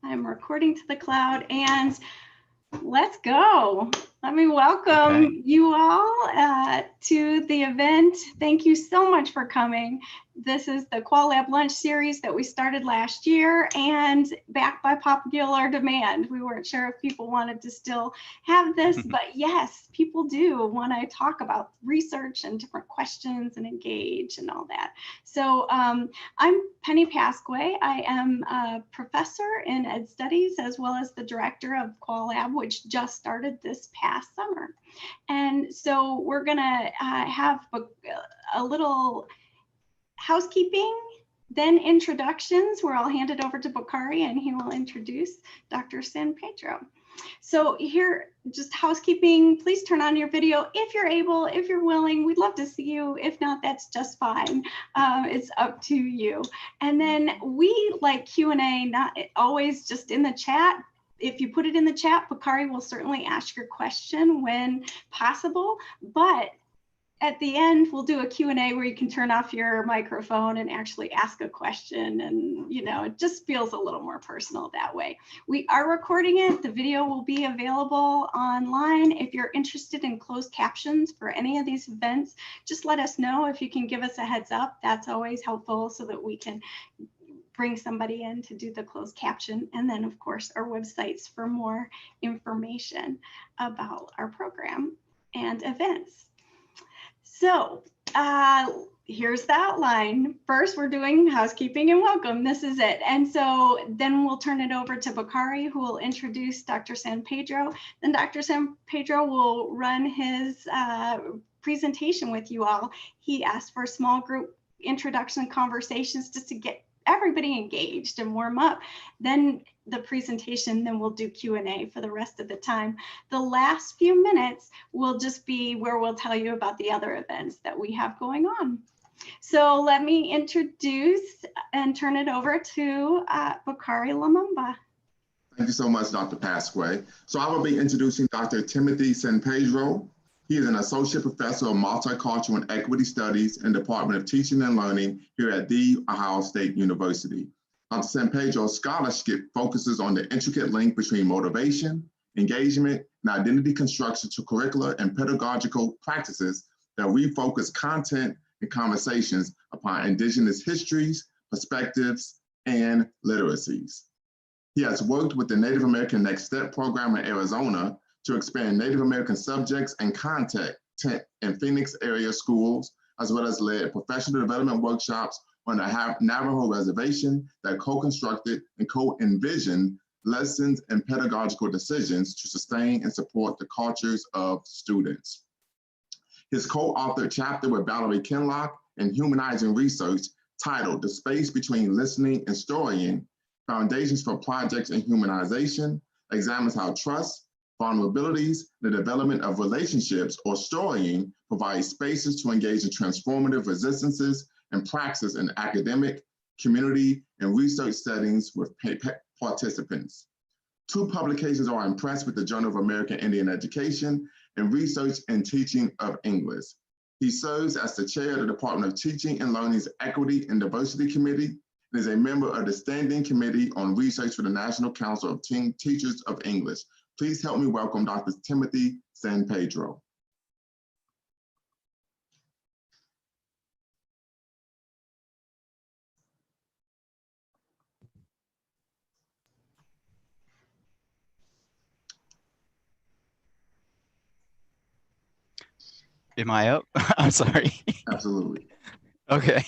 I'm recording to the cloud and let's go. Let me welcome you all to the event. Thank you so much for coming. This is the QualLab Lunch series that we started last year and backed by popular demand. We weren't sure if people wanted to still have this, but yes, people do want to talk about research and different questions and engage and all that. So I'm Penny Pasque. I am a professor in Ed Studies as well as the director of QualLab, which just started this past summer. And so we're gonna have a little housekeeping, then introductions, where I'll hand it over to Bakari and he will introduce Dr. San Pedro. So here, just housekeeping, please turn on your video if you're able, if you're willing. We'd love to see you. If not, that's just fine. It's up to you. And then we like Q&A, not always just in the chat. If you put it in the chat, Bakari will certainly ask your question when possible, but at the end, we'll do a Q&A where you can turn off your microphone and actually ask a question. And, you know, it just feels a little more personal that way. We are recording it. The video will be available online. If you're interested in closed captions for any of these events, just let us know. If you can give us a heads up, that's always helpful so that we can bring somebody in to do the closed caption. And then, of course, our websites for more information about our program and events. So here's the outline. First, we're doing housekeeping and welcome. This is it. And so then we'll turn it over to Bakari, who will introduce Dr. San Pedro. Then Dr. San Pedro will run his presentation with you all. He asked for small group introduction conversations just to get everybody engaged and warm up. Then the presentation, then we'll do Q&A for the rest of the time. The last few minutes will just be where we'll tell you about the other events that we have going on. So let me introduce and turn it over to Bakari Lumumba. Thank you so much, Dr. Pasque. So I will be introducing Dr. Timothy San Pedro. He is an associate professor of multicultural and equity studies in the Department of Teaching and Learning here at The Ohio State University. Dr. San Pedro's scholarship focuses on the intricate link between motivation, engagement, and identity construction to curricular and pedagogical practices that refocus content and conversations upon Indigenous histories, perspectives, and literacies. He has worked with the Native American Next Step program in Arizona to expand Native American subjects and content in Phoenix area schools, as well as led professional development workshops on the Navajo Reservation that co-constructed and co-envisioned lessons and pedagogical decisions to sustain and support the cultures of students. His co-authored chapter with Valerie Kinlock in Humanizing Research, titled The Space Between Listening and Storying, Foundations for Projects in Humanization, examines how trust, vulnerabilities, the development of relationships or storying provide spaces to engage in transformative resistances and praxis in academic, community, and research settings with participants. 2 publications are in press with the Journal of American Indian Education and Research and Teaching of English. He serves as the chair of the Department of Teaching and Learning's Equity and Diversity Committee and is a member of the Standing Committee on Research for the National Council of Teachers of English. Please help me welcome Dr. Timothy San Pedro. Am I up? I'm sorry. Absolutely. Okay.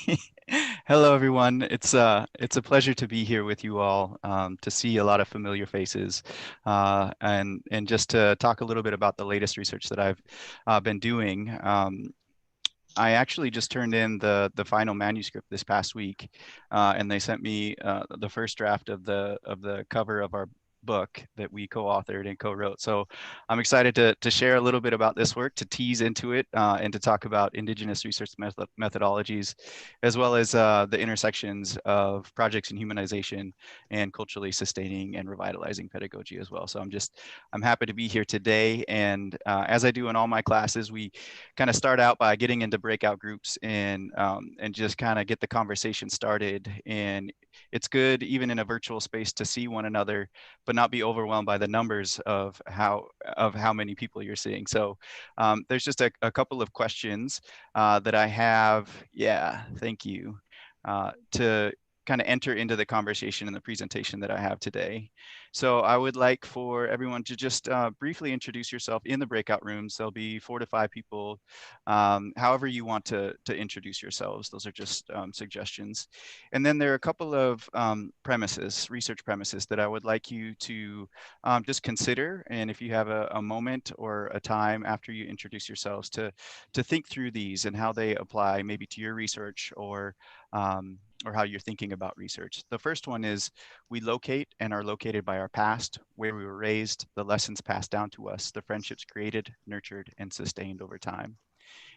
Hello, everyone. It's a pleasure to be here with you all, to see a lot of familiar faces, and just to talk a little bit about the latest research that I've been doing. I actually just turned in the final manuscript this past week, and they sent me the first draft of the cover of our book that we co-authored and co-wrote. So I'm excited to share a little bit about this work, to tease into it, and to talk about Indigenous research methodologies, as well as the intersections of projects in humanization and culturally sustaining and revitalizing pedagogy as well. So I'm happy to be here today. And as I do in all my classes, we kind of start out by getting into breakout groups and just kind of get the conversation started. And it's good, even in a virtual space, to see one another, but not be overwhelmed by the numbers of how many people you're seeing. So there's just a couple of questions that I have. Yeah, thank you. To kind of enter into the conversation in the presentation that I have today. So I would like for everyone to just briefly introduce yourself in the breakout rooms. There'll be 4 to 5 people, however you want to introduce yourselves. Those are just suggestions. And then there are a couple of research premises that I would like you to just consider. And if you have a moment or a time after you introduce yourselves to think through these and how they apply maybe to your research or how you're thinking about research. The first one is, we locate and are located by our past, where we were raised, the lessons passed down to us, the friendships created, nurtured, and sustained over time.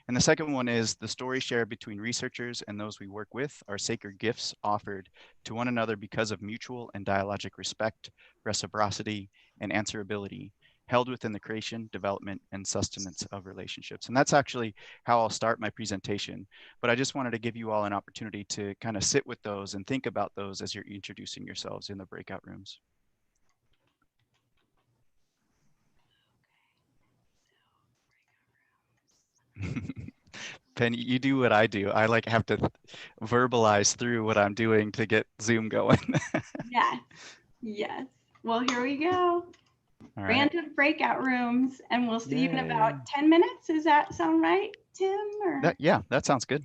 And the second one is, the stories shared between researchers and those we work with are sacred gifts offered to one another because of mutual and dialogic respect, reciprocity, and answerability, held within the creation, development, and sustenance of relationships. And that's actually how I'll start my presentation. But I just wanted to give you all an opportunity to kind of sit with those and think about those as you're introducing yourselves in the breakout rooms. Penny, you do what I do. I like have to verbalize through what I'm doing to get Zoom going. Yes, yes. Well, here we go. All right. Random breakout rooms, and we'll see you in Yay. about 10 minutes. Does that sound right, Tim? Or? Yeah, that sounds good.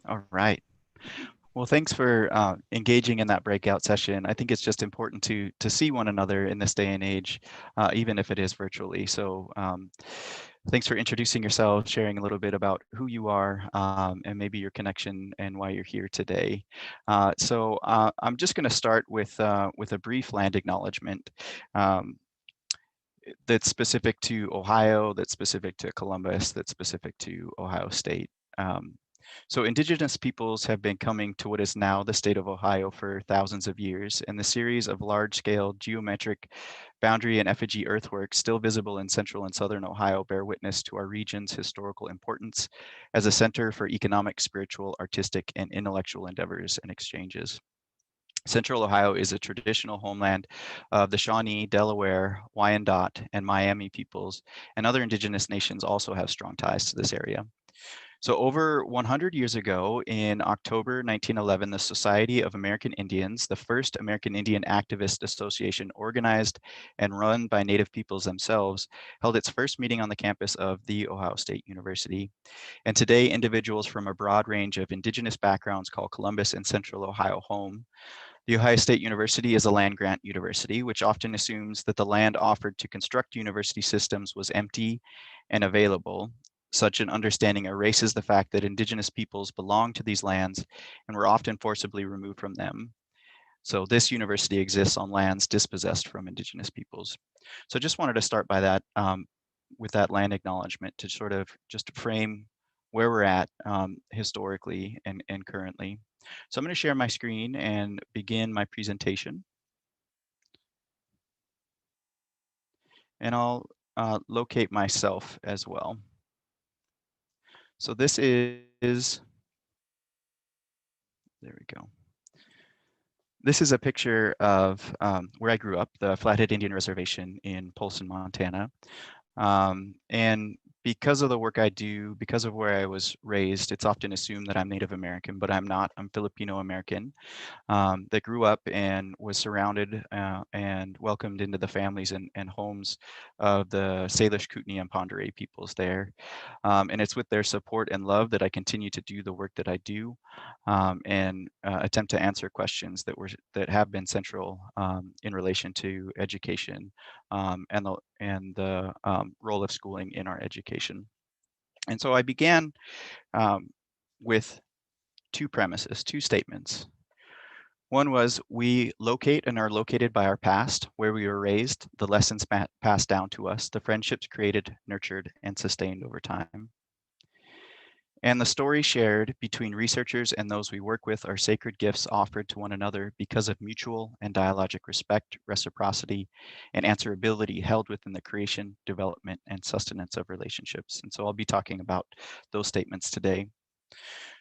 All right. Well, thanks for engaging in that breakout session. I think it's just important to see one another in this day and age, even if it is virtually. So thanks for introducing yourself, sharing a little bit about who you are, and maybe your connection and why you're here today. So I'm just going to start with a brief land acknowledgement. That's specific to Ohio, that's specific to Columbus, that's specific to Ohio State. So indigenous peoples have been coming to what is now the state of Ohio for thousands of years, and the series of large-scale geometric boundary and effigy earthworks still visible in central and southern Ohio bear witness to our region's historical importance as a center for economic, spiritual, artistic, and intellectual endeavors and exchanges. Central Ohio is a traditional homeland of the Shawnee, Delaware, Wyandot, and Miami peoples, and other indigenous nations also have strong ties to this area. So over 100 years ago, in October 1911, the Society of American Indians, the first American Indian activist association organized and run by Native peoples themselves, held its first meeting on the campus of The Ohio State University. And today, individuals from a broad range of indigenous backgrounds call Columbus and Central Ohio home. The Ohio State University is a land-grant university, which often assumes that the land offered to construct university systems was empty and available. Such an understanding erases the fact that indigenous peoples belong to these lands and were often forcibly removed from them. So this university exists on lands dispossessed from indigenous peoples. So I just wanted to start by that, with that land acknowledgement to sort of just frame where we're at historically and currently. So I'm going to share my screen and begin my presentation. And I'll locate myself as well. So this is, there we go. This is a picture of where I grew up, the Flathead Indian Reservation in Polson, Montana. And because of the work I do, because of where I was raised, it's often assumed that I'm Native American, but I'm not. I'm Filipino American that grew up and was surrounded and welcomed into the families and homes of the Salish, Kootenai, and Pend Oreille peoples there. And it's with their support and love that I continue to do the work that I do and attempt to answer questions that have been central in relation to education and the role of schooling in our education. And so I began with two premises, two statements. One was we locate and are located by our past, where we were raised, the lessons passed down to us, the friendships created, nurtured, and sustained over time. And the stories shared between researchers and those we work with are sacred gifts offered to one another because of mutual and dialogic respect, reciprocity, and answerability held within the creation, development, and sustenance of relationships. And so I'll be talking about those statements today.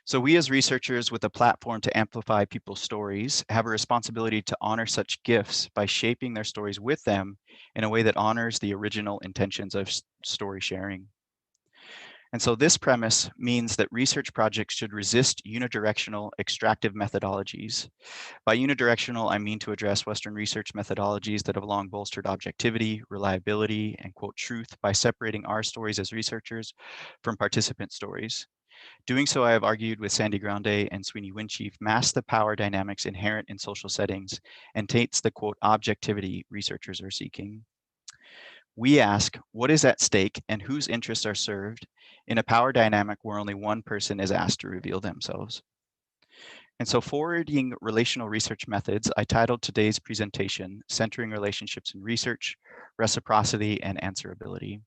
So we as researchers with a platform to amplify people's stories have a responsibility to honor such gifts by shaping their stories with them in a way that honors the original intentions of story sharing. And so this premise means that research projects should resist unidirectional extractive methodologies. By unidirectional, I mean to address Western research methodologies that have long bolstered objectivity, reliability, and quote truth by separating our stories as researchers from participant stories. Doing so, I have argued with Sandy Grande and Sweeney Winchief, masks the power dynamics inherent in social settings and taints the quote objectivity researchers are seeking. We ask, what is at stake and whose interests are served in a power dynamic where only one person is asked to reveal themselves? And so forwarding relational research methods, I titled today's presentation, Centering Relationships in Research, Reciprocity, and Answerability,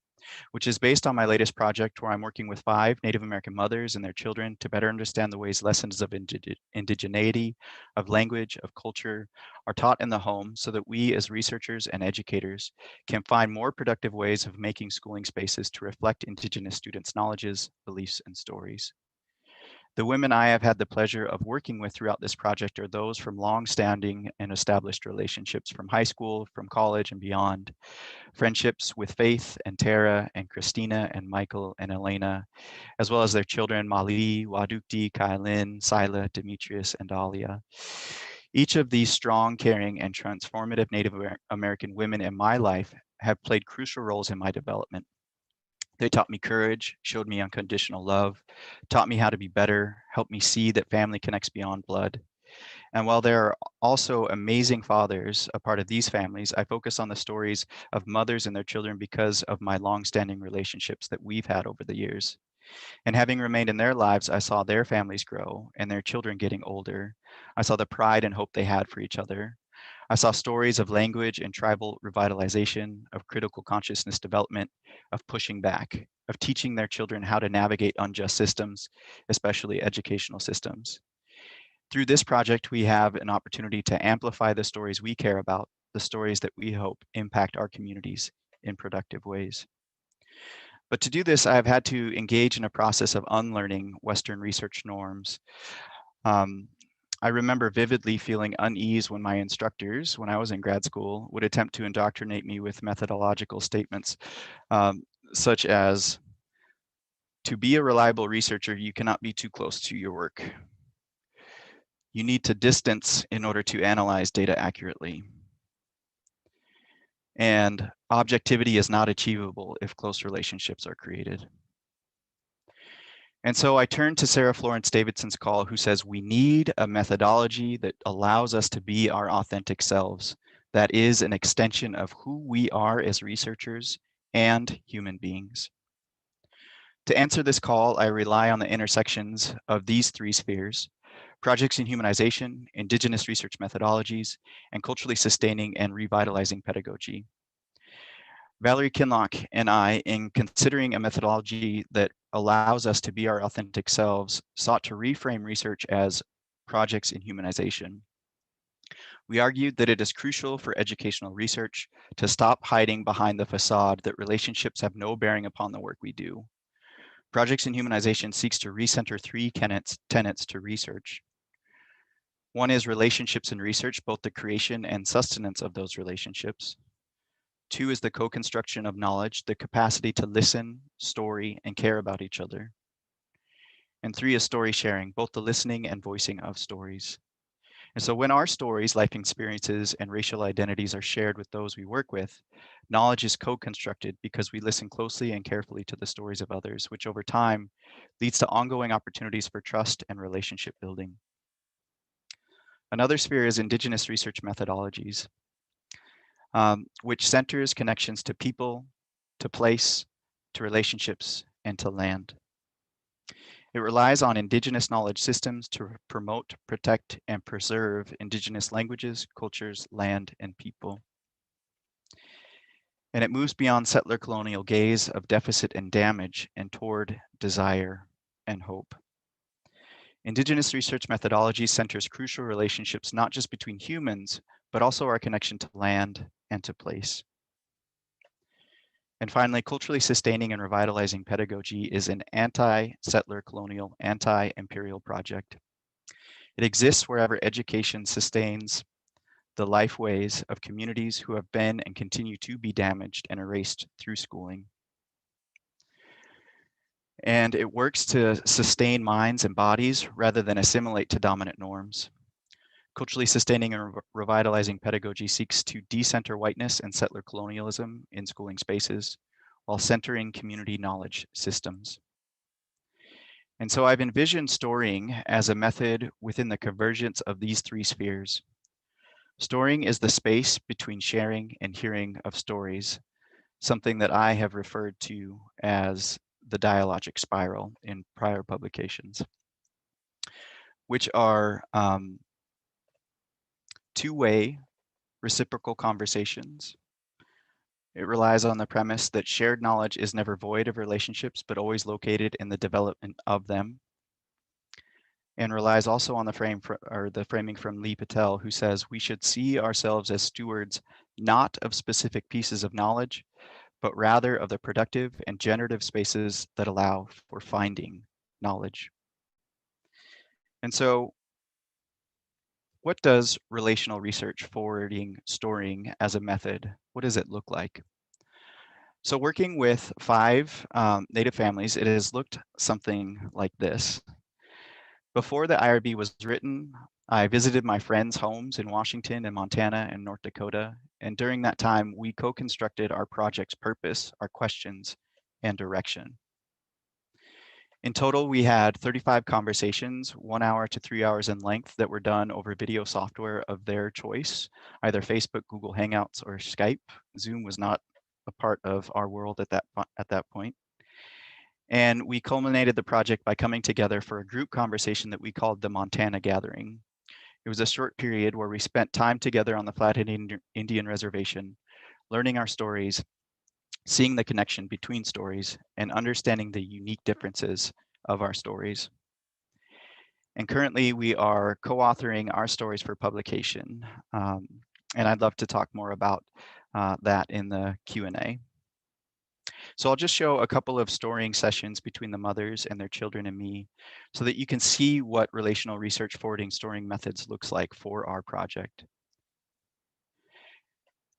which is based on my latest project where I'm working with 5 Native American mothers and their children to better understand the ways lessons of indigeneity, of language, of culture are taught in the home so that we as researchers and educators can find more productive ways of making schooling spaces to reflect Indigenous students' knowledges, beliefs, and stories. The women I have had the pleasure of working with throughout this project are those from long-standing and established relationships from high school, from college, and beyond. Friendships with Faith and Tara and Christina and Michael and Elena, as well as their children, Mali, Wadukti, Kailin, Sila, Demetrius, and Dahlia. Each of these strong, caring, and transformative Native American women in my life have played crucial roles in my development. They taught me courage, showed me unconditional love, taught me how to be better, helped me see that family connects beyond blood. And while there are also amazing fathers, a part of these families, I focus on the stories of mothers and their children because of my longstanding relationships that we've had over the years. And having remained in their lives, I saw their families grow and their children getting older. I saw the pride and hope they had for each other. I saw stories of language and tribal revitalization, of critical consciousness development, of pushing back, of teaching their children how to navigate unjust systems, especially educational systems. Through this project, we have an opportunity to amplify the stories we care about, the stories that we hope impact our communities in productive ways. But to do this, I've had to engage in a process of unlearning Western research norms. I remember vividly feeling unease when my instructors, when I was in grad school, would attempt to indoctrinate me with methodological statements such as, to be a reliable researcher, you cannot be too close to your work. You need to distance in order to analyze data accurately. And objectivity is not achievable if close relationships are created. And so I turned to Sarah Florence Davidson's call, who says we need a methodology that allows us to be our authentic selves, that is an extension of who we are as researchers and human beings. To answer this call, I rely on the intersections of these three spheres: projects in humanization, Indigenous research methodologies, and culturally sustaining and revitalizing pedagogy. Valerie Kinloch and I, in considering a methodology that allows us to be our authentic selves, sought to reframe research as projects in humanization. We argued that it is crucial for educational research to stop hiding behind the facade that relationships have no bearing upon the work we do. Projects in humanization seeks to recenter three tenets to research. One is relationships in research, both the creation and sustenance of those relationships. Two is the co-construction of knowledge, the capacity to listen, story, and care about each other. And three is story sharing, both the listening and voicing of stories. And so when our stories, life experiences, and racial identities are shared with those we work with, knowledge is co-constructed because we listen closely and carefully to the stories of others, which over time leads to ongoing opportunities for trust and relationship building. Another sphere is Indigenous research methodologies, which centers connections to people, to place, to relationships, and to land. It relies on Indigenous knowledge systems to promote, protect, and preserve Indigenous languages, cultures, land, and people. And it moves beyond settler colonial gaze of deficit and damage and toward desire and hope. Indigenous research methodology centers crucial relationships not just between humans, but also our connection to land and to place. And finally, culturally sustaining and revitalizing pedagogy is an anti-settler colonial, anti-imperial project. It exists wherever education sustains the life ways of communities who have been and continue to be damaged and erased through schooling. And it works to sustain minds and bodies rather than assimilate to dominant norms. Culturally sustaining and revitalizing pedagogy seeks to decenter whiteness and settler colonialism in schooling spaces while centering community knowledge systems. And so I've envisioned storying as a method within the convergence of these three spheres. Storying is the space between sharing and hearing of stories, something that I have referred to as the dialogic spiral in prior publications, which are two-way reciprocal conversations. It relies on the premise that shared knowledge is never void of relationships, but always located in the development of them. And relies also on the framing from Lee Patel, who says we should see ourselves as stewards not of specific pieces of knowledge, but rather of the productive and generative spaces that allow for finding knowledge. And so, what does relational research forwarding storying as a method, what does it look like? So working with 5 Native families, it has looked something like this. Before the IRB was written, I visited my friends' homes in Washington and Montana and North Dakota. And during that time, we co-constructed our project's purpose, our questions, and direction. In total, we had 35 conversations, 1 hour to 3 hours in length, that were done over video software of their choice, either Facebook, Google Hangouts, or Skype. Zoom was not a part of our world at that point. And we culminated the project by coming together for a group conversation that we called the Montana Gathering. It was a short period where we spent time together on the Flathead Indian Reservation, learning our stories, seeing the connection between stories, and understanding the unique differences of our stories. And currently we are co-authoring our stories for publication. And I'd love to talk more about that in the Q&A. So I'll just show a couple of storying sessions between the mothers and their children and me so that you can see what relational research forwarding storying methods looks like for our project.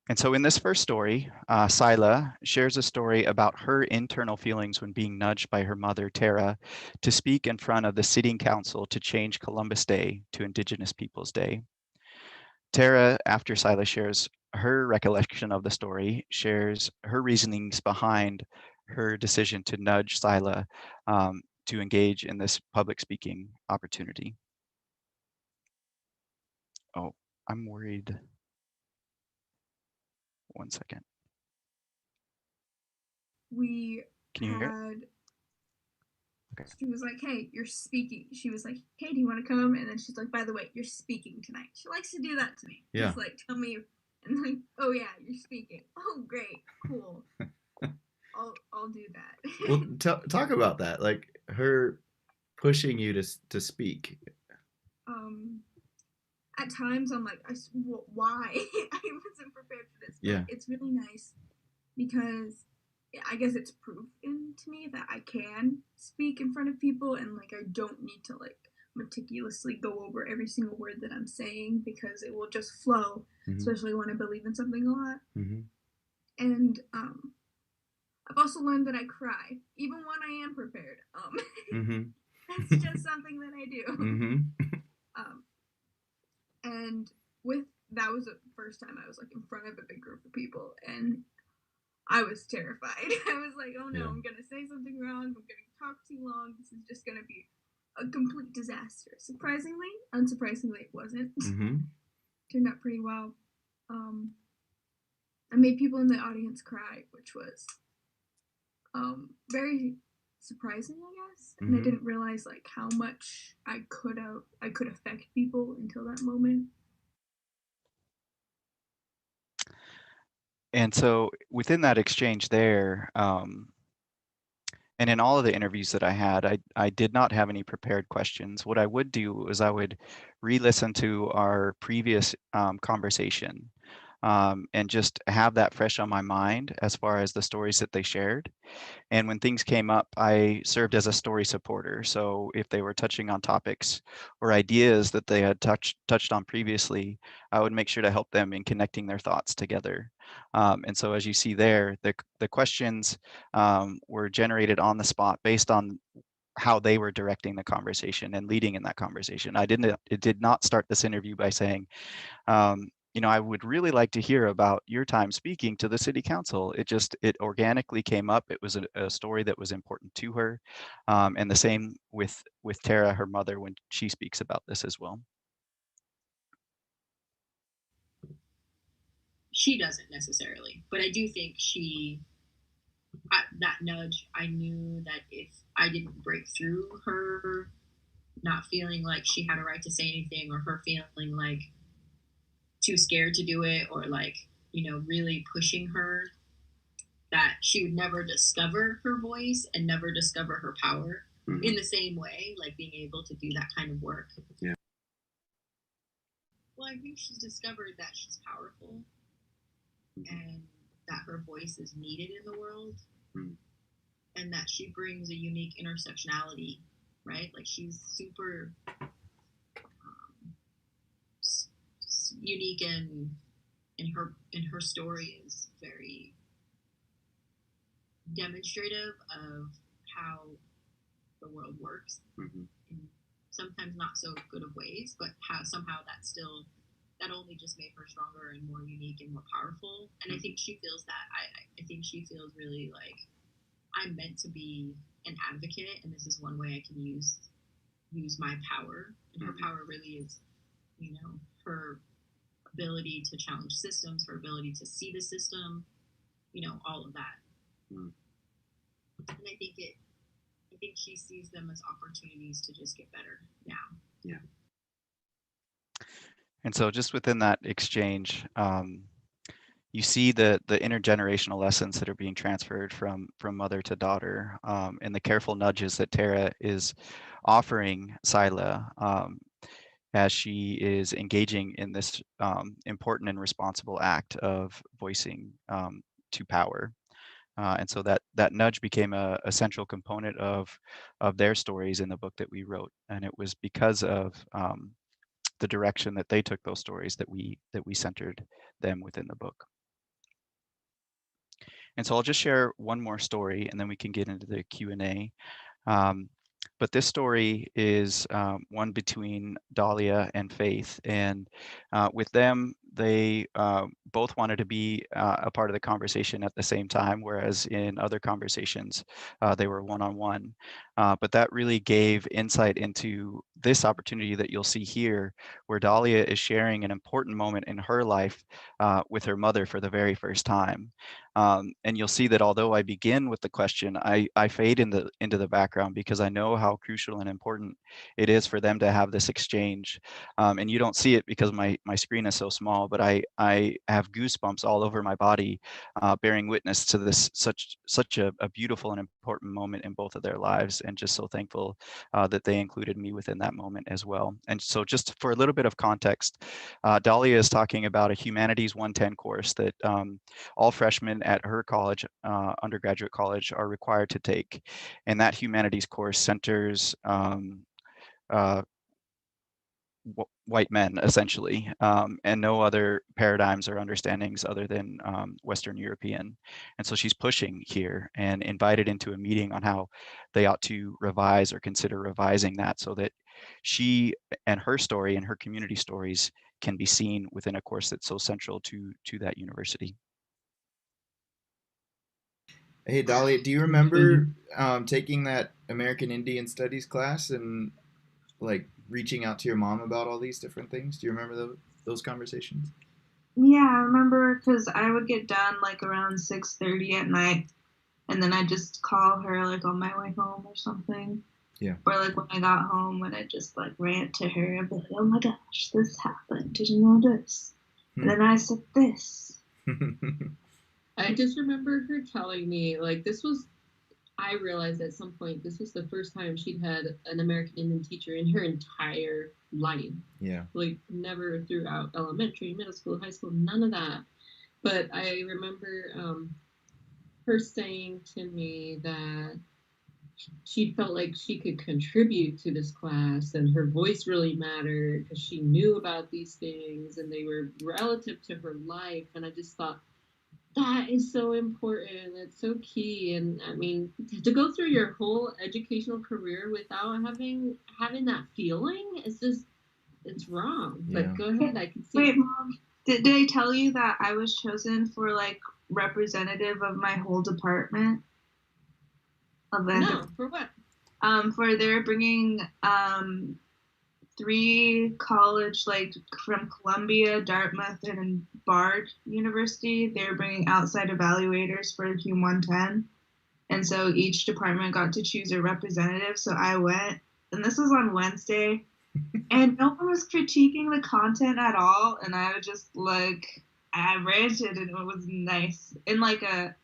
And so in this first story, Sila shares a story about her internal feelings when being nudged by her mother, Tara, to speak in front of the sitting council to change Columbus Day to Indigenous Peoples Day. Tara, after Sila shares her recollection of the story, shares her reasonings behind her decision to nudge Sila to engage in this public speaking opportunity. Oh, I'm worried. One second. We Can you hear it? had, Okay. she was like, hey, you're speaking. She was like, hey, do you want to come? And then she's like, by the way, you're speaking tonight. She likes to do that to me. Yeah. Just like, tell me, and like, oh yeah, you're speaking. Oh, great, cool. I'll do that. Well, talk about that, like her pushing you to speak. At times I'm like, why? I wasn't prepared for this. But Yeah. it's really nice because I guess it's proven to me that I can speak in front of people, and like I don't need to like meticulously go over every single word that I'm saying because it will just flow, especially when I believe in something a lot. And I've also learned that I cry even when I am prepared. That's just something that I do. And that was the first time I was like in front of a big group of people, and I was terrified. I was like, oh no, I'm gonna say something wrong, I'm gonna talk too long, this is just gonna be a complete disaster. Unsurprisingly, it wasn't. Turned out pretty well. I made people in the audience cry, which was very surprising, I guess. And I didn't realize like how much I could affect people until that moment. And so within that exchange there, and in all of the interviews that I had, I did not have any prepared questions. What I would do is I would re-listen to our previous conversation and just have that fresh on my mind as far as the stories that they shared. And when things came up, I served as a story supporter. So if they were touching on topics or ideas that they had touched on previously, I would make sure to help them in connecting their thoughts together. And so as you see there, the questions were generated on the spot based on how they were directing the conversation and leading in that conversation. It did not start this interview by saying, you know, I would really like to hear about your time speaking to the city council. It organically came up. It was a story that was important to her. And the same with Tara, her mother, when she speaks about this as well. She doesn't necessarily, but I do think that nudge, I knew that if I didn't break through her not feeling like she had a right to say anything, or her feeling like too scared to do it, or like, you know, really pushing her, that she would never discover her voice and never discover her power in the same way, like being able to do that kind of work. Yeah. Well, I think she's discovered that she's powerful and that her voice is needed in the world, and that she brings a unique intersectionality, right? Like she's super unique, and her story is very demonstrative of how the world works in sometimes not so good of ways, but how somehow that only just made her stronger and more unique and more powerful. And I think she feels that. I think she feels really like I'm meant to be an advocate, and this is one way I can use my power. And her power really is, you know, her ability to challenge systems, her ability to see the system, you know, all of that. And I think she sees them as opportunities to just get better now. Yeah. And so just within that exchange, you see the intergenerational lessons that are being transferred from mother to daughter, and the careful nudges that Tara is offering Sila as she is engaging in this important and responsible act of voicing to power. And so that nudge became a central component of their stories in the book that we wrote, and it was because of the direction that they took those stories that we centered them within the book. And so I'll just share one more story, and then we can get into the Q&A. But this story is one between Dahlia and Faith, and with them, they both wanted to be a part of the conversation at the same time, whereas in other conversations, they were one-on-one. But that really gave insight into this opportunity that you'll see here, where Dahlia is sharing an important moment in her life with her mother for the very first time. And you'll see that although I begin with the question, I fade into the background because I know how crucial and important it is for them to have this exchange. And you don't see it because my screen is so small, but I have goosebumps all over my body, bearing witness to this such a beautiful and important moment in both of their lives, and just so thankful that they included me within that moment as well. And so just for a little bit of context, Dahlia is talking about a Humanities 110 course that all freshmen at her college, undergraduate college, are required to take. And that humanities course centers white men, essentially, and no other paradigms or understandings other than Western European. And so she's pushing here and invited into a meeting on how they ought to revise or consider revising that so that she and her story and her community stories can be seen within a course that's so central to that university. Hey, Dolly, do you remember taking that American Indian Studies class and like reaching out to your mom about all these different things? Do you remember those conversations? Yeah, I remember because I would get done like around 6:30 at night, and then I'd just call her like on my way home or something. Yeah. Or like when I got home, when I just like rant to her and be like, "Oh my gosh, this happened. Did you know this?" And then I said this. I just remember her telling me, like, I realized at some point this was the first time she'd had an American Indian teacher in her entire life. Yeah. Like, never throughout elementary, middle school, high school, none of that. But I remember her saying to me that she felt like she could contribute to this class and her voice really mattered because she knew about these things and they were relative to her life. And I just thought, that is so important. It's so key. And I mean, to go through your whole educational career without having that feeling, it's wrong. Yeah. But go ahead, I can see. Wait, Mom, did I tell you that I was chosen for like representative of my whole department? No, for what? For they're bringing 3 college, like from Columbia, Dartmouth, and Bard University. They're bringing outside evaluators for Hum 110. And so each department got to choose a representative. So I went, and this was on Wednesday, and no one was critiquing the content at all. And I was just like, I ranted, and it was nice in like a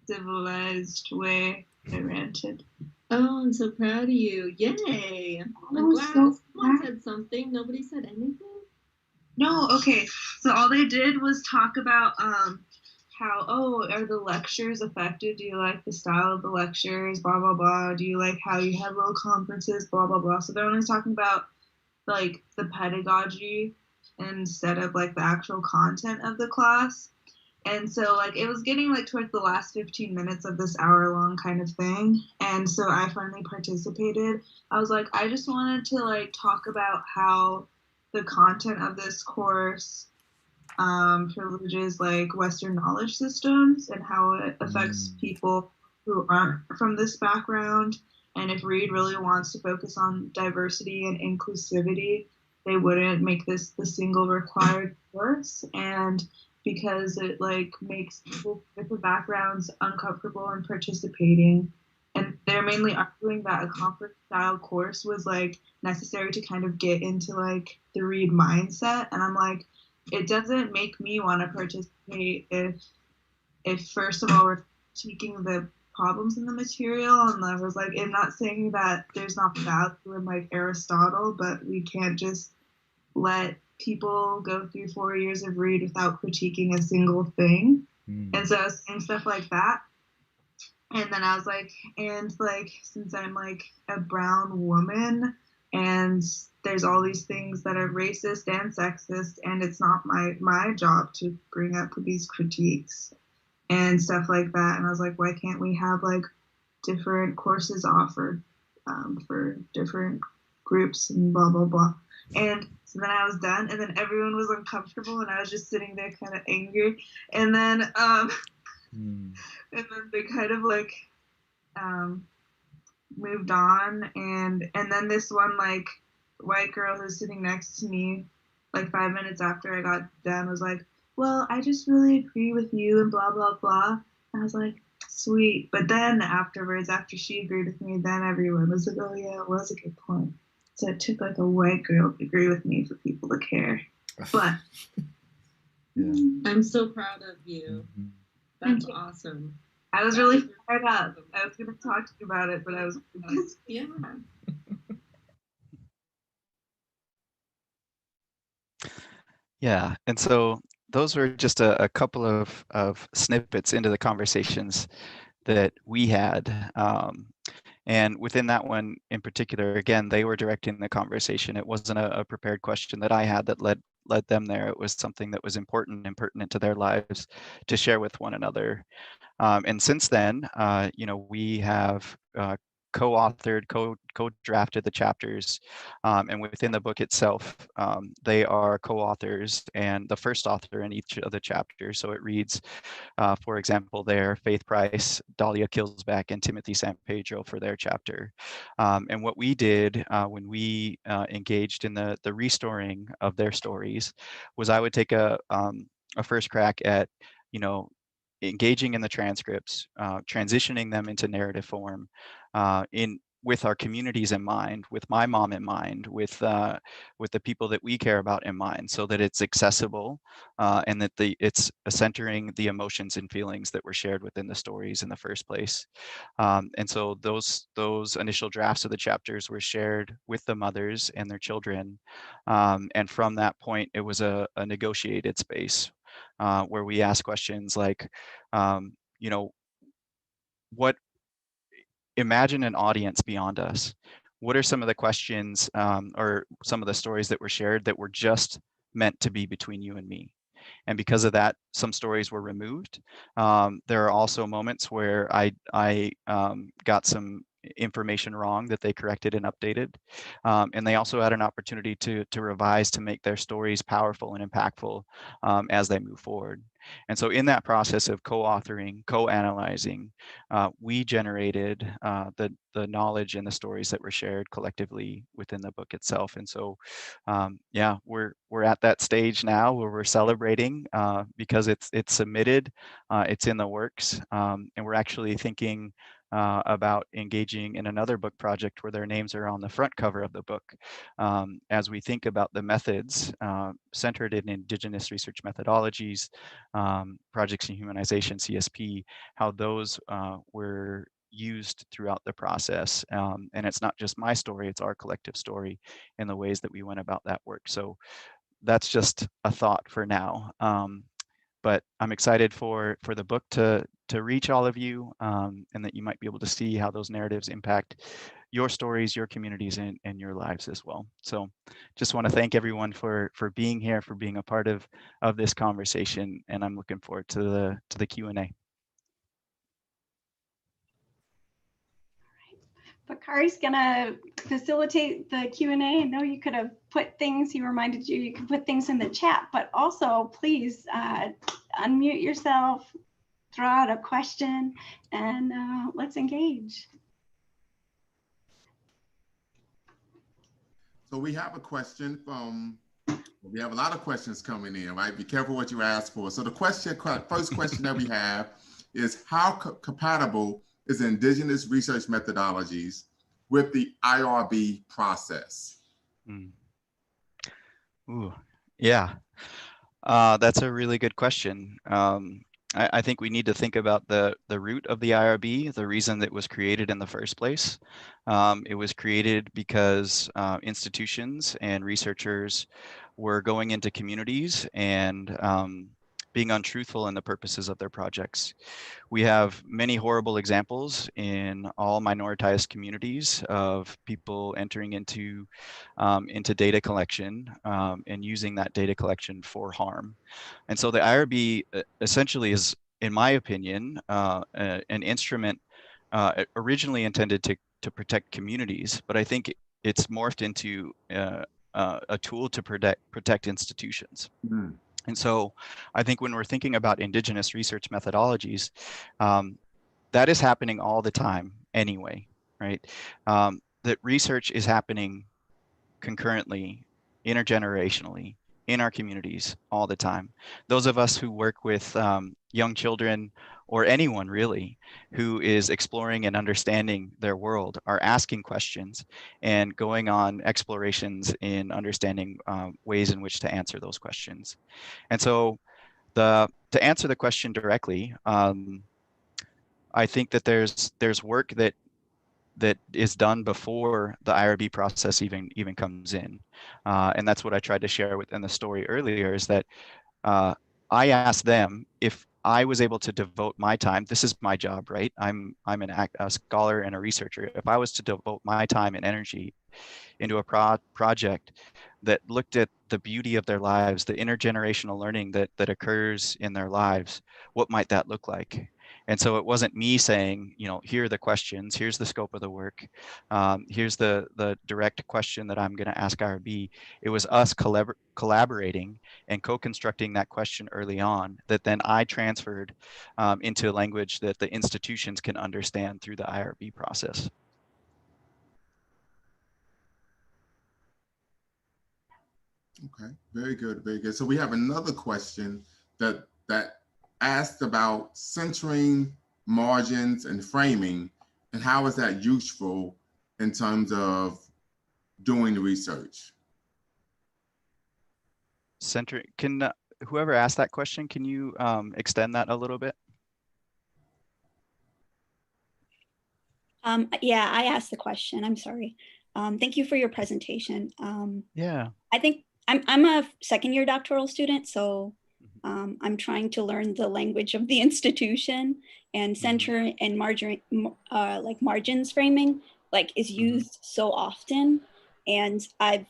civilized way. I ranted. Oh, I'm so proud of you. Yay. I'm glad someone said something. Nobody said anything? No, okay. So all they did was talk about how, are the lectures effective? Do you like the style of the lectures? Blah, blah, blah. Do you like how you have little conferences? Blah, blah, blah. So they're only talking about like the pedagogy instead of like the actual content of the class. And so like it was getting like towards the last 15 minutes of this hour-long kind of thing. And so I finally participated. I was like, I just wanted to like talk about how the content of this course privileges like Western knowledge systems and how it affects people who aren't from this background. And if Reed really wants to focus on diversity and inclusivity, they wouldn't make this the single required course. And because it like makes people with different backgrounds uncomfortable in participating. and they're mainly arguing that a conference style course was like necessary to kind of get into like the read mindset. And I'm like, it doesn't make me want to participate if first of all we're critiquing the problems in the material, and I was like, I'm not saying that there's not value in like Aristotle, but we can't just let people go through 4 years of read without critiquing a single thing. And so I was saying stuff like that. And then I was like, and like, since I'm like a brown woman and there's all these things that are racist and sexist, and it's not my job to bring up these critiques and stuff like that. And I was like, why can't we have like different courses offered for different groups and blah, blah, blah. And so then I was done, and then everyone was uncomfortable, and I was just sitting there kind of angry. And then and then they kind of like moved on, and then this one like white girl who's sitting next to me like 5 minutes after I got done was like, well, I just really agree with you and blah blah blah. And I was like, sweet. But then afterwards, after she agreed with me, then everyone was like, oh yeah, it was a good point. So it took like a white girl to agree with me for people to care. But yeah. I'm so proud of you. That's awesome. I was really fired up. I was going to talk to you about it, but I was yeah. Yeah, and so those were just a couple of snippets into the conversations that we had. And within that one in particular, again, they were directing the conversation. It wasn't a prepared question that I had that led them there. It was something that was important and pertinent to their lives to share with one another. And since then, we have co-authored, co-drafted the chapters, and within the book itself, they are co-authors and the first author in each of the chapters. So it reads, for example, there, Faith Price, Dahlia Killsback, and Timothy San Pedro for their chapter. And what we did when we engaged in the restoring of their stories was I would take a first crack at, engaging in the transcripts, transitioning them into narrative form, with our communities in mind, with my mom in mind, with the people that we care about in mind, so that it's accessible and that it's centering the emotions and feelings that were shared within the stories in the first place. And so those initial drafts of the chapters were shared with the mothers and their children. And from that point, it was a negotiated space where we ask questions like, imagine an audience beyond us. What are some of the questions or some of the stories that were shared that were just meant to be between you and me? And because of that, some stories were removed. There are also moments where I got some information wrong that they corrected and updated. And they also had an opportunity to revise, to make their stories powerful and impactful as they move forward. And so in that process of co-authoring, co-analyzing, we generated the knowledge and the stories that were shared collectively within the book itself. And so, yeah, we're at that stage now where we're celebrating because it's submitted, it's in the works, and we're actually thinking about engaging in another book project where their names are on the front cover of the book, as we think about the methods centered in Indigenous research methodologies, projects in humanization, CSP, how those were used throughout the process. And it's not just my story, it's our collective story in the ways that we went about that work. So that's just a thought for now. But I'm excited for the book to reach all of you, and that you might be able to see how those narratives impact your stories, your communities, and your lives as well. So just want to thank everyone for being here, for being a part of this conversation, and I'm looking forward to the Q&A. Bakari's gonna facilitate the Q&A. I know you could have put things, he reminded you could put things in the chat, but also please unmute yourself, throw out a question, and let's engage. So we have a question from, we have a lot of questions coming in, right? Be careful what you ask for. So the first question that we have is, how compatible is Indigenous research methodologies with the IRB process? Mm. Ooh, yeah, that's a really good question. I think we need to think about the root of the IRB, the reason that it was created in the first place. It was created because institutions and researchers were going into communities and being untruthful in the purposes of their projects. We have many horrible examples in all minoritized communities of people entering into data collection and using that data collection for harm. And so the IRB essentially is, in my opinion, an instrument originally intended to protect communities, but I think it's morphed into a tool to protect institutions. Mm. And so I think when we're thinking about Indigenous research methodologies, that is happening all the time anyway, right? That research is happening concurrently, intergenerationally, in our communities all the time. Those of us who work with young children or anyone really who is exploring and understanding their world are asking questions and going on explorations in understanding ways in which to answer those questions. And so to answer the question directly, I think that there's work that is done before the IRB process even comes in, and that's what I tried to share within the story earlier. Is that I asked them if I was able to devote my time. This is my job, right? I'm a scholar and a researcher. If I was to devote my time and energy into a project that looked at the beauty of their lives, the intergenerational learning that occurs in their lives, what might that look like? And so it wasn't me saying, you know, here are the questions, here's the scope of the work, here's the direct question that I'm going to ask IRB. It was us collaborating and co-constructing that question early on that then I transferred into language that the institutions can understand through the IRB process. Okay, very good, very good. So we have another question that asked about centering, margins, and framing, and how is that useful in terms of doing the research? Can whoever asked that question, can you extend that a little bit? Yeah, I asked the question. I'm sorry. Thank you for your presentation. Yeah. I think I'm a second-year doctoral student, so I'm trying to learn the language of the institution, and center and margin, like margins framing, like is used so often, and I've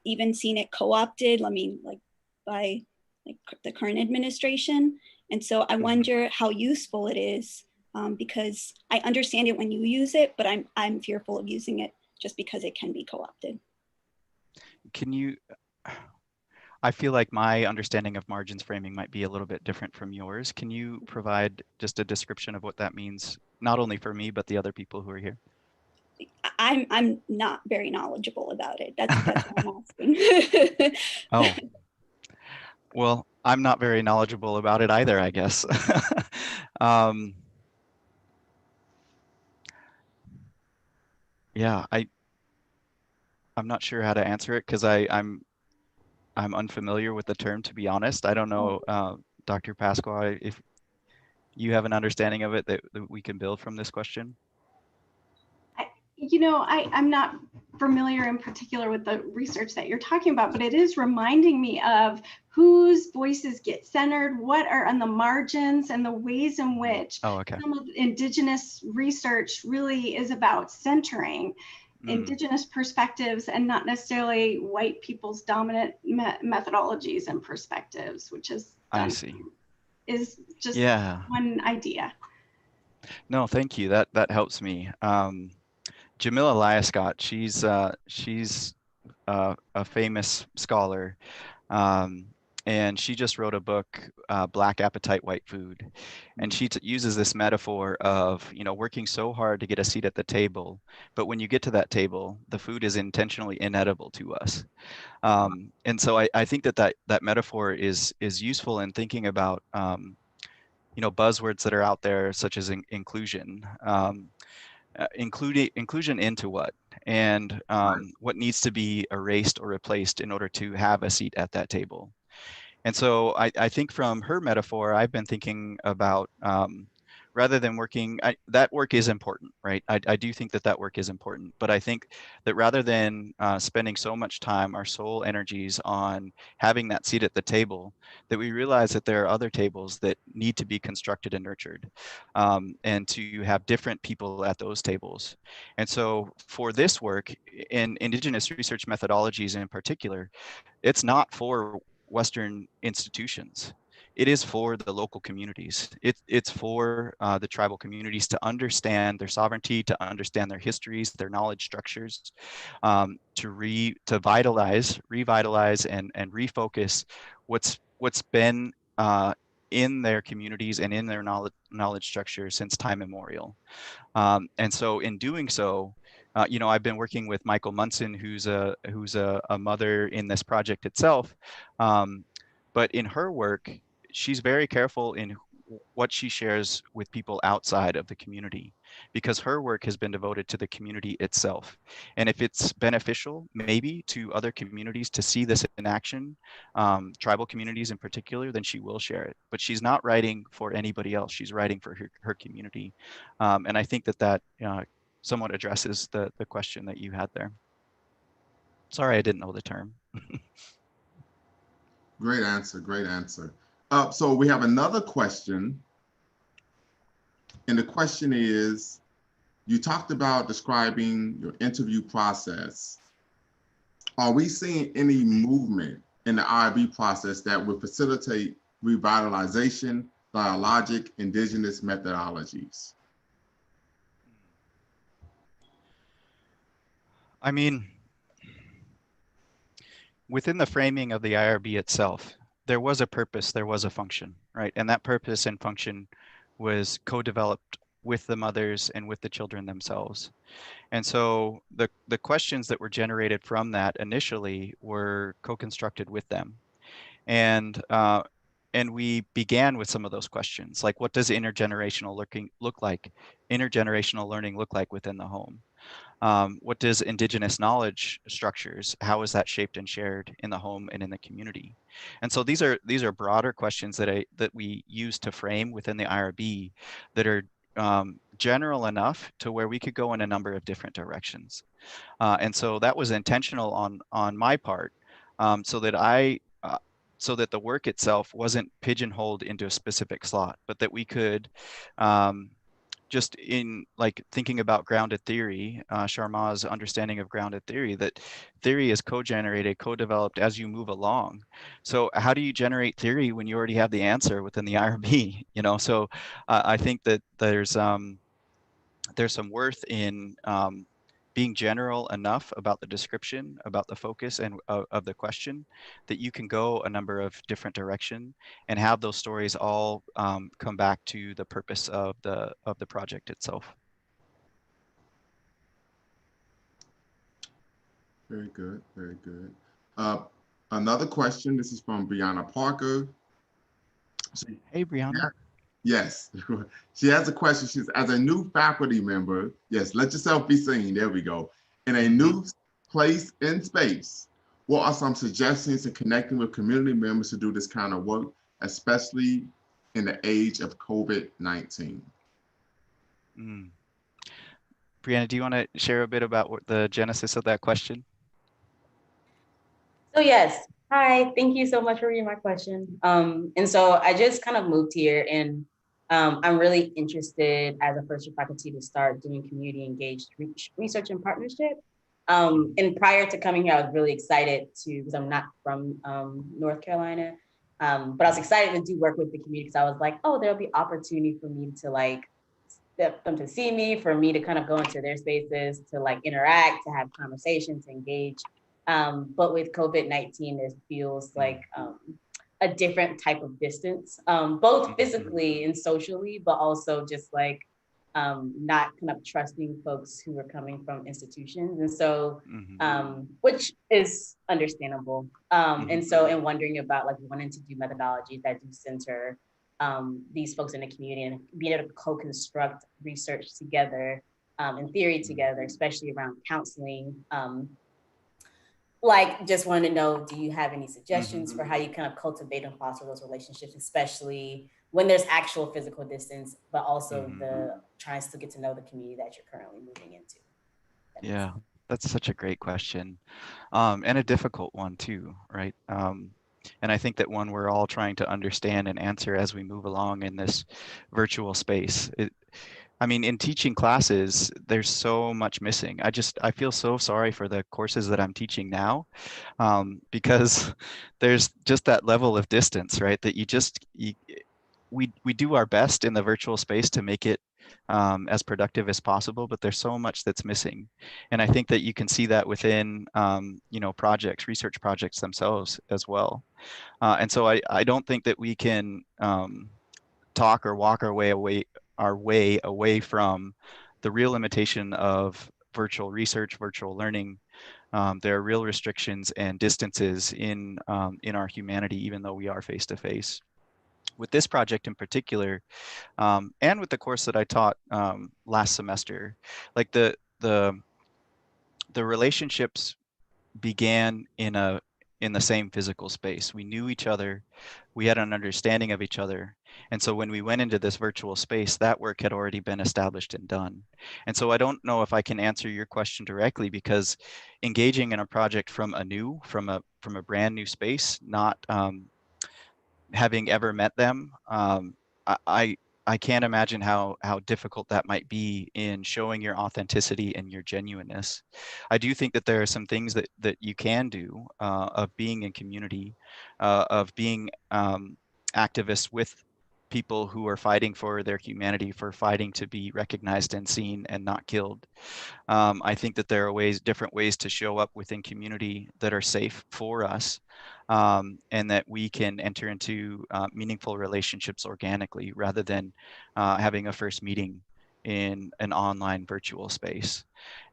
even seen it co-opted. I mean, like by like the current administration, and so I wonder how useful it is. Because I understand it when you use it, but I'm fearful of using it just because it can be co-opted. Can you, I feel like my understanding of margins framing might be a little bit different from yours. Can you provide just a description of what that means, not only for me, but the other people who are here? I'm not very knowledgeable about it. That's why I'm asking. Oh, well, I'm not very knowledgeable about it either, I guess. Yeah, I'm not sure how to answer it because I'm unfamiliar with the term, to be honest. I don't know, Dr. Pasqua, if you have an understanding of it that we can build from this question. You know, I'm not familiar in particular with the research that you're talking about, but it is reminding me of whose voices get centered, what are on the margins, and the ways in which some of Indigenous research really is about centering Indigenous perspectives and not necessarily white people's dominant methodologies and perspectives, which is is just one idea. No, thank you. That helps me. Jamila Lyascott, she's a famous scholar, and she just wrote a book, Black Appetite, White Food, and she uses this metaphor of, you know, working so hard to get a seat at the table, but when you get to that table, the food is intentionally inedible to us. And so I think that metaphor is useful in thinking about you know, buzzwords that are out there such as inclusion. inclusion into what, and what needs to be erased or replaced in order to have a seat at that table. And so I think from her metaphor, I've been thinking about rather than working, that work is important, right? I do think that that work is important, but I think that rather than spending so much time, our sole energies on having that seat at the table, that we realize that there are other tables that need to be constructed and nurtured, and to have different people at those tables. And so for this work, in Indigenous research methodologies in particular, it's not for Western institutions. It is for the local communities. It's for the tribal communities to understand their sovereignty, to understand their histories, their knowledge structures, to revitalize, and refocus what's been in their communities and in their knowledge structure since time immemorial. And so in doing so, I've been working with Michael Munson, who's a mother in this project itself. But in her work, she's very careful in what she shares with people outside of the community, because her work has been devoted to the community itself. And if it's beneficial, maybe to other communities to see this in action, tribal communities in particular, then she will share it. But she's not writing for anybody else. She's writing for her community. And I think that somewhat addresses the question that you had there. Sorry, I didn't know the term. Great answer, great answer. So we have another question. And the question is, you talked about describing your interview process. Are we seeing any movement in the IRB process that would facilitate revitalization, dialogic, indigenous methodologies? I mean, within the framing of the IRB itself, there was a purpose, there was a function, right? And that purpose and function was co-developed with the mothers and with the children themselves. And so the questions that were generated from that initially were co-constructed with them. And we began with some of those questions, like what does intergenerational learning look like within the home? What does Indigenous knowledge structures, how is that shaped and shared in the home and in the community? And so these are broader questions that we use to frame within the IRB that are general enough to where we could go in a number of different directions. And so that was intentional on my part, so that the work itself wasn't pigeonholed into a specific slot, but that we could just in like thinking about grounded theory, Sharma's understanding of grounded theory, that theory is co-generated, co-developed as you move along. So how do you generate theory when you already have the answer within the IRB? So I think that there's some worth in being general enough about the description, about the focus and of the question, that you can go a number of different directions and have those stories all come back to the purpose of the project itself. Very good, very good. Another question, this is from Brianna Parker. Hey, Brianna. Yes, she has a question. She says, as a new faculty member, yes, let yourself be seen, there we go. In a new place in space, what are some suggestions in connecting with community members to do this kind of work, especially in the age of COVID-19? Brianna, do you want to share a bit about what the genesis of that question? So yes, hi, thank you so much for reading my question. And so I just kind of moved here, and I'm really interested as a first year faculty to start doing community engaged research and partnership. And prior to coming here, I was really excited because I'm not from North Carolina, but I was excited to do work with the community because I was like, oh, there'll be opportunity for me to them to see me, for me to kind of go into their spaces, to interact, to have conversations, to engage. But with COVID-19, it feels like a different type of distance, both physically and socially, but also just not kind of trusting folks who are coming from institutions. And so, which is understandable. And so, and wondering about wanting to do methodologies that do center these folks in the community and being able to co-construct research together in theory together, especially around counseling. Like, just want to know, do you have any suggestions for how you kind of cultivate and foster those relationships, especially when there's actual physical distance, but also the trying to get to know the community that you're currently moving into? Yeah, that's such a great question, and a difficult one too, right? And I think that one we're all trying to understand and answer as we move along in this virtual space. I mean, in teaching classes, there's so much missing. I feel so sorry for the courses that I'm teaching now, because there's just that level of distance, right? That we do our best in the virtual space to make it as productive as possible, but there's so much that's missing. And I think that you can see that within, projects, research projects themselves as well. And so I don't think that we can talk or walk our way away from the real limitation of virtual research, virtual learning. There are real restrictions and distances in our humanity, even though we are face to face. With this project in particular, and with the course that I taught last semester, like the relationships began in the same physical space. We knew each other, we had an understanding of each other. And so when we went into this virtual space, that work had already been established and done. And so I don't know if I can answer your question directly, because engaging in a project from a brand new space, not having ever met them, I can't imagine how difficult that might be in showing your authenticity and your genuineness. I do think that there are some things that you can do of being in community, of being activists with people who are fighting for their humanity, for fighting to be recognized and seen and not killed. I think that there are different ways to show up within community that are safe for us, and that we can enter into meaningful relationships organically, rather than having a first meeting in an online virtual space.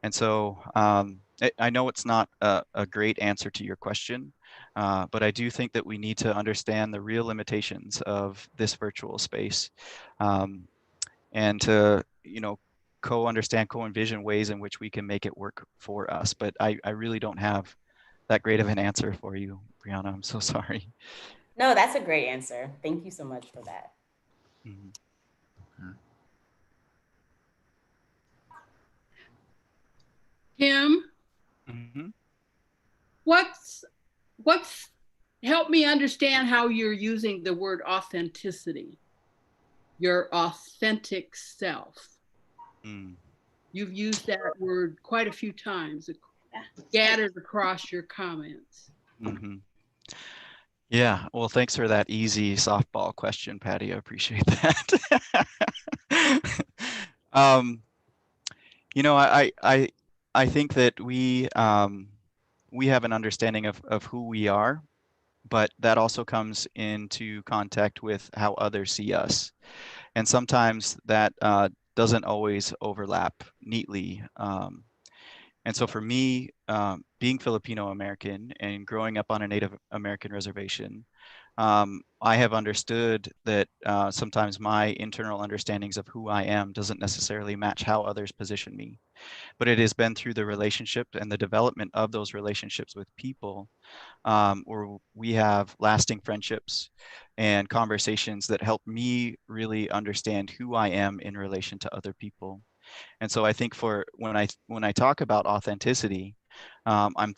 And so I know it's not a great answer to your question, but I do think that we need to understand the real limitations of this virtual space, and to, co-understand, co-envision ways in which we can make it work for us. But I really don't have that great of an answer for you, Brianna. I'm so sorry. No, that's a great answer. Thank you so much for that. Tim, what's help me understand how you're using the word authenticity, your authentic self. You've used that word quite a few times, scattered across your comments. Yeah, well, thanks for that easy softball question, Patty. I appreciate that. I think that we have an understanding of who we are, but that also comes into contact with how others see us. And sometimes that doesn't always overlap neatly. And so for me, being Filipino American and growing up on a Native American reservation, I have understood that sometimes my internal understandings of who I am doesn't necessarily match how others position me. But it has been through the relationship and the development of those relationships with people, where we have lasting friendships and conversations that help me really understand who I am in relation to other people. And so I think for when I talk about authenticity, I'm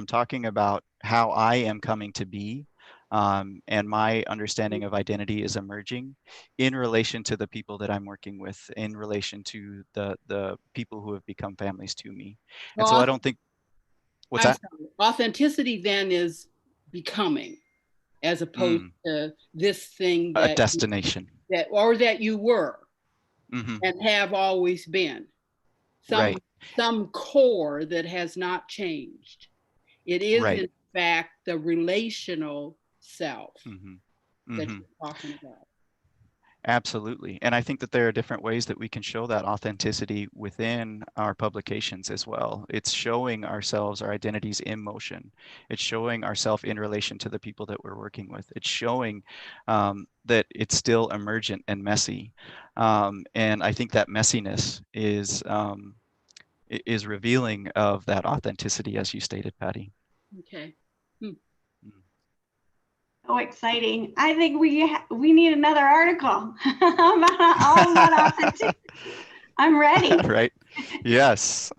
talking about how I am coming to be, and my understanding of identity is emerging in relation to the people that I'm working with, in relation to the people who have become families to me. And so I don't think, what's that? Authenticity then is becoming, as opposed to this thing that a destination that you were. And have always been. Some core that has not changed. It is in fact the relational self that you're talking about. Absolutely. And I think that there are different ways that we can show that authenticity within our publications as well. It's showing ourselves, our identities in motion. It's showing ourselves in relation to the people that we're working with. It's showing that it's still emergent and messy. And I think that messiness is revealing of that authenticity, as you stated, Patty. Okay. So exciting. I think we need another article about all about authenticity. I'm ready. Right? Yes.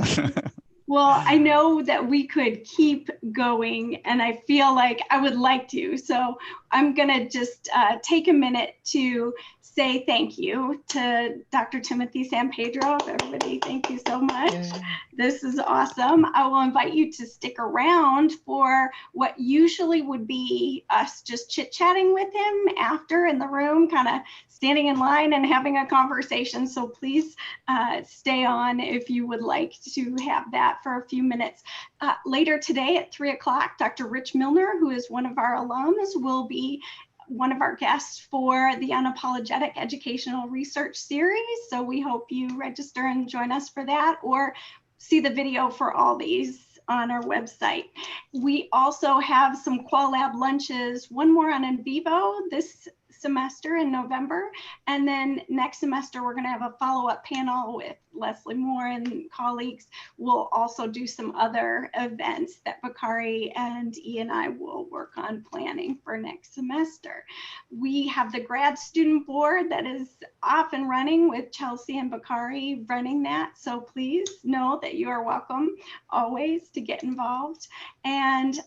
Well, I know that we could keep going, and I feel like I would like to. So I'm going to just take a minute to say thank you to Dr. Timothy San Pedro. Everybody, thank you so much. Yeah. This is awesome. I will invite you to stick around for what usually would be us just chit-chatting with him after in the room, kind of standing in line and having a conversation. So please stay on if you would like to have that for a few minutes. Later today at 3 o'clock, Dr. Rich Milner, who is one of our alums, will be one of our guests for the Unapologetic Educational Research Series. So we hope you register and join us for that, or see the video for all these on our website. We also have some QualLab lunches, one more on in vivo this semester in November, and then next semester we're going to have a follow-up panel with Leslie Moore and colleagues. We'll also do some other events that Bakari and E and I will work on planning for next semester. We have the grad student board that is off and running with Chelsea and Bakari running that, so please know that you are welcome always to get involved. And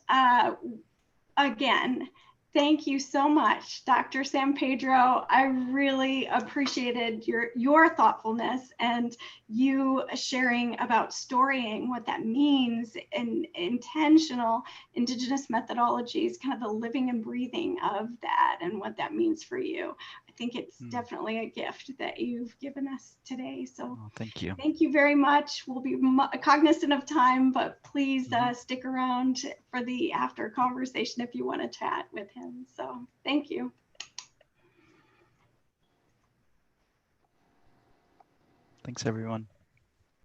again, thank you so much, Dr. San Pedro. I really appreciated your thoughtfulness and you sharing about storying, what that means, and intentional Indigenous methodologies, kind of the living and breathing of that and what that means for you. I think it's definitely a gift that you've given us today. So thank you. Thank you very much. We'll be cognizant of time, but please stick around for the after conversation if you want to chat with him. So thank you. Thanks, everyone.